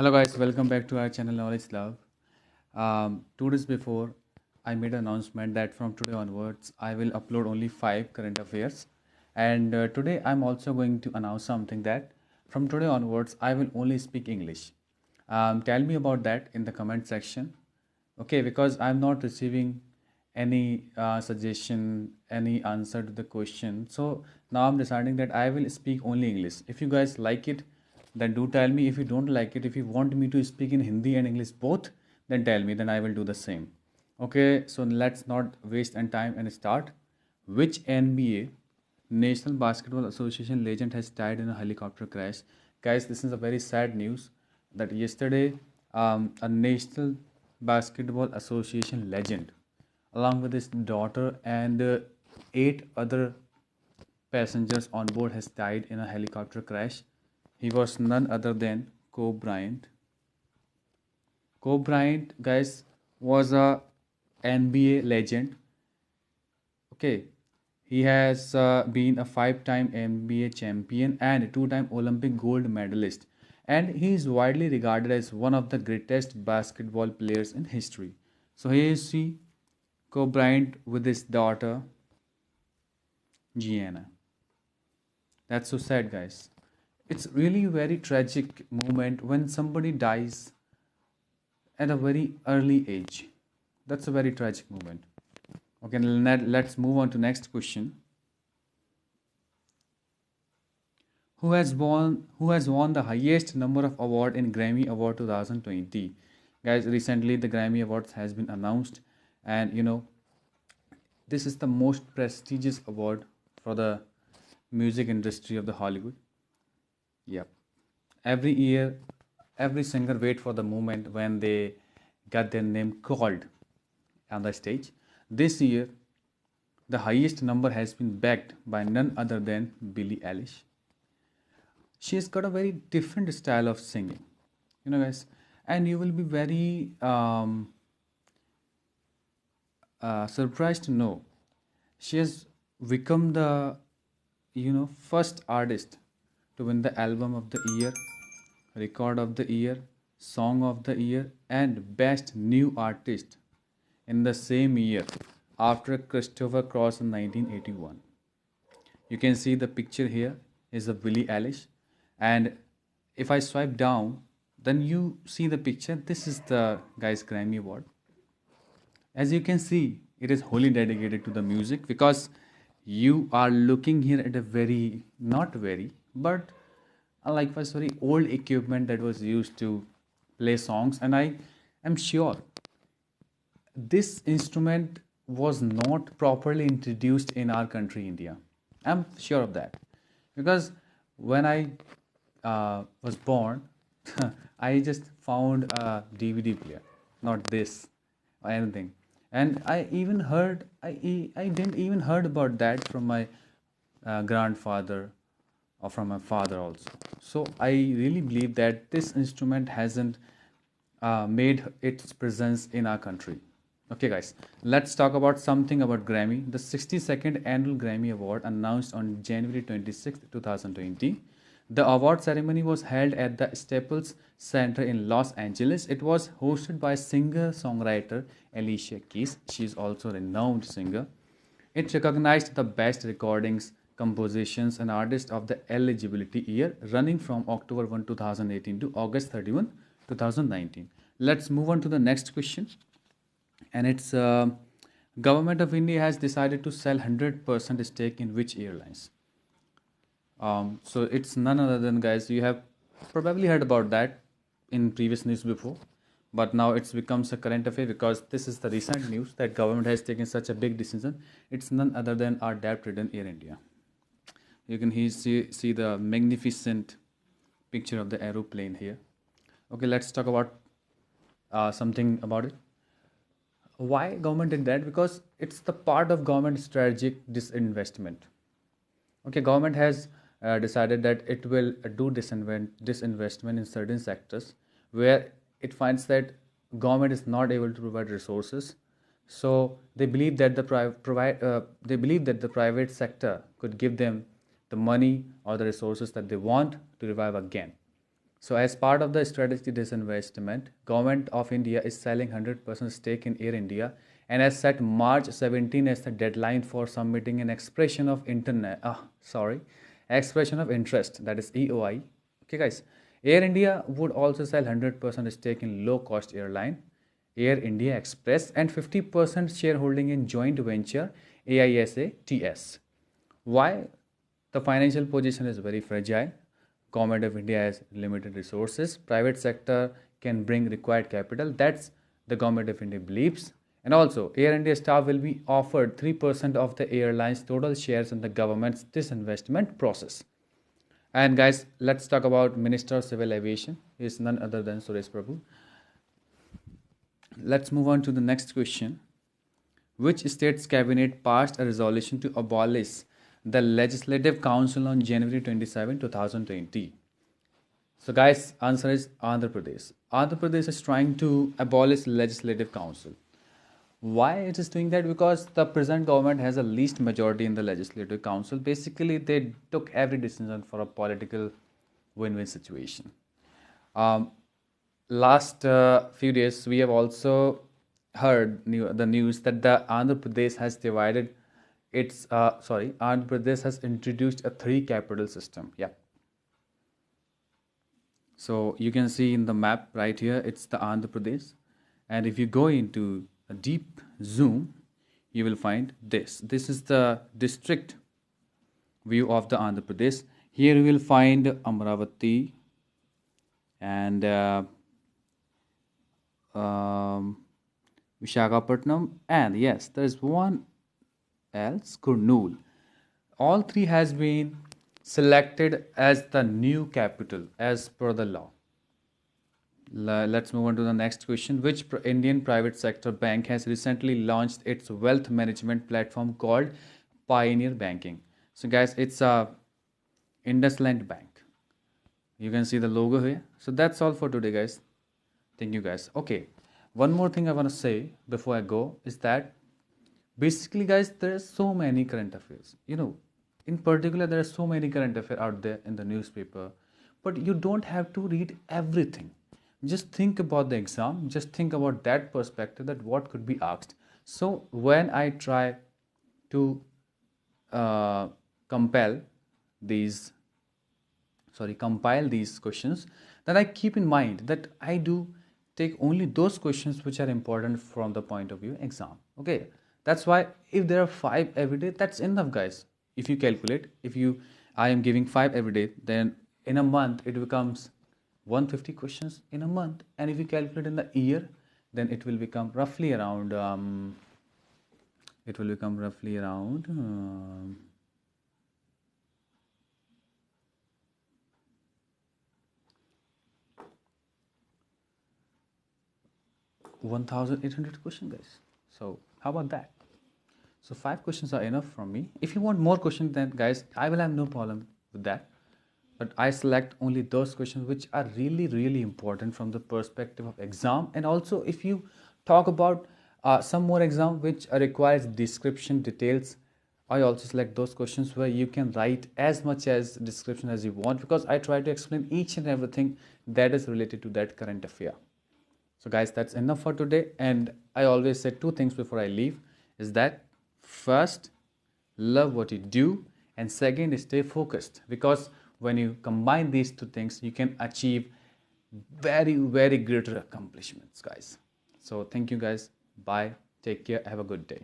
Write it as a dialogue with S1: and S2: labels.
S1: Hello guys, welcome back to our channel Knowledge Love. 2 days before, I made an announcement that from today onwards, I will upload only 5 current affairs. And today I'm also going to announce something that from today onwards, I will only speak English. Tell me about that in the comment section. Okay, because I'm not receiving any suggestion, any answer to the question. So now I'm deciding that I will speak only English. If you guys like it, then do tell me. If you don't like it, if you want me to speak in Hindi and English both, then tell me, then I will do the same. Okay, so let's not waste any time and start. Which NBA National Basketball Association legend has died in a helicopter crash? Guys, this is a very sad news that yesterday a National Basketball Association legend, along with his daughter and 8 other passengers on board, has died in a helicopter crash. He was none other than Kobe Bryant. Kobe Bryant, guys, was a NBA legend. Okay, he has been a 5-time NBA champion and 2-time Olympic gold medalist, and he is widely regarded as one of the greatest basketball players in history. So here you see Kobe Bryant with his daughter Gianna. That's so sad, guys. It's really a very tragic moment when somebody dies at a very early age. That's a very tragic moment. Okay, let's move on to next question. Who has won the highest number of award in Grammy-Award 2020? Guys, recently the Grammy Awards has been announced, and this is the most prestigious award for the music industry of the Hollywood. Yep. Every year, every singer wait for the moment when they get their name called on the stage. This year, the highest number has been bagged by none other than Billie Eilish. She has got a very different style of singing, guys, and you will be very surprised to know she has become the first artist to win the album of the year, record of the year, song of the year, and best new artist in the same year after Christopher Cross in 1981. You can see the picture here is of Billie Eilish, and if I swipe down, then you see the picture. This is the guys Grammy Award. As you can see, it is wholly dedicated to the music because you are looking here at a very, not very, but like was very old equipment that was used to play songs, and I am sure this instrument was not properly introduced in our country, India. I'm sure of that because when I was born, I just found a DVD player, not this or anything. And I didn't even heard about that from my grandfather or from my father also. So I really believe that this instrument hasn't made its presence in our country. Okay, guys, let's talk about something about Grammy. The 62nd Annual Grammy Award announced on January 26, 2020. The award ceremony was held at the Staples Center in Los Angeles. It was hosted by singer-songwriter Alicia Keys. She is also a renowned singer. It recognized the best recordings, compositions, and artists of the eligibility year running from October 1, 2018 to August 31, 2019. Let's move on to the next question. And it's Government of India has decided to sell 100% stake in which airlines? So it's none other than, guys, you have probably heard about that in previous news before, but now it's becomes a current affair because this is the recent news that government has taken such a big decision. It's none other than our debt-ridden Air India. You can see the magnificent picture of the aeroplane here. Okay, let's talk about something about it. Why government did that? Because it's the part of government strategic disinvestment. Okay, government has decided that it will do disinvestment in certain sectors where it finds that government is not able to provide resources. So they believe that the private sector could give them the money or the resources that they want to revive again. So as part of the strategic disinvestment, Government of India is selling 100% stake in Air India and has set March 17 as the deadline for submitting an expression of interest, that is EOI. Okay guys, Air India would also sell 100% stake in low-cost airline Air India Express and 50% shareholding in joint venture AISA TS. Why? The financial position is very fragile. Government of India has limited resources. Private sector can bring required capital. That's the Government of India believes. And also, Air India staff will be offered 3% of the airline's total shares in the government's disinvestment process. And guys, let's talk about Minister of Civil Aviation. He is none other than Suresh Prabhu. Let's move on to the next question. Which state's cabinet passed a resolution to abolish the Legislative Council on January 27, 2020? So guys, answer is Andhra Pradesh. Andhra Pradesh is trying to abolish Legislative Council. Why it is doing that? Because the present government has a least majority in the Legislative Council. Basically, they took every decision for a political win-win situation. Last few days, we have also heard the news that the Andhra Pradesh has divided Andhra Pradesh has introduced a 3-capital system. Yeah. So you can see in the map right here, it's the Andhra Pradesh. And if you go into a deep zoom, you will find this. This is the district view of the Andhra Pradesh. Here you will find Amravati and Visakhapatnam, and yes, there is one else, Kurnool. All three has been selected as the new capital as per the law. Let's move on to the next question. Which Indian private sector bank has recently launched its wealth management platform called Pioneer Banking? So guys, it's a IndusLand Bank. You can see the logo here. So that's all for today, guys. Thank you, guys. Okay, one more thing I want to say before I go is that basically, guys, there are so many current affairs. In particular, there are so many current affairs out there in the newspaper, but you don't have to read everything. Just think about the exam. Just think about that perspective, that what could be asked. So when I try to compile these questions, then I keep in mind that I do take only those questions which are important from the point of view exam. Okay, that's why if there are 5 every day, that's enough, guys. If you calculate, I am giving 5 every day, then in a month it becomes 150 questions in a month. And if you calculate in the year, then it will become roughly around 1,800 questions, guys. So how about that? So 5 questions are enough from me. If you want more questions, then guys, I will have no problem with that. But I select only those questions which are really, really important from the perspective of exam. And also, if you talk about some more exam which requires description details, I also select those questions where you can write as much as description as you want, because I try to explain each and everything that is related to that current affair. So guys, that's enough for today. And I always say 2 things before I leave, is that first, love what you do, and second, stay focused, because when you combine these 2 things, you can achieve very, very greater accomplishments, guys. So thank you, guys. Bye. Take care. Have a good day.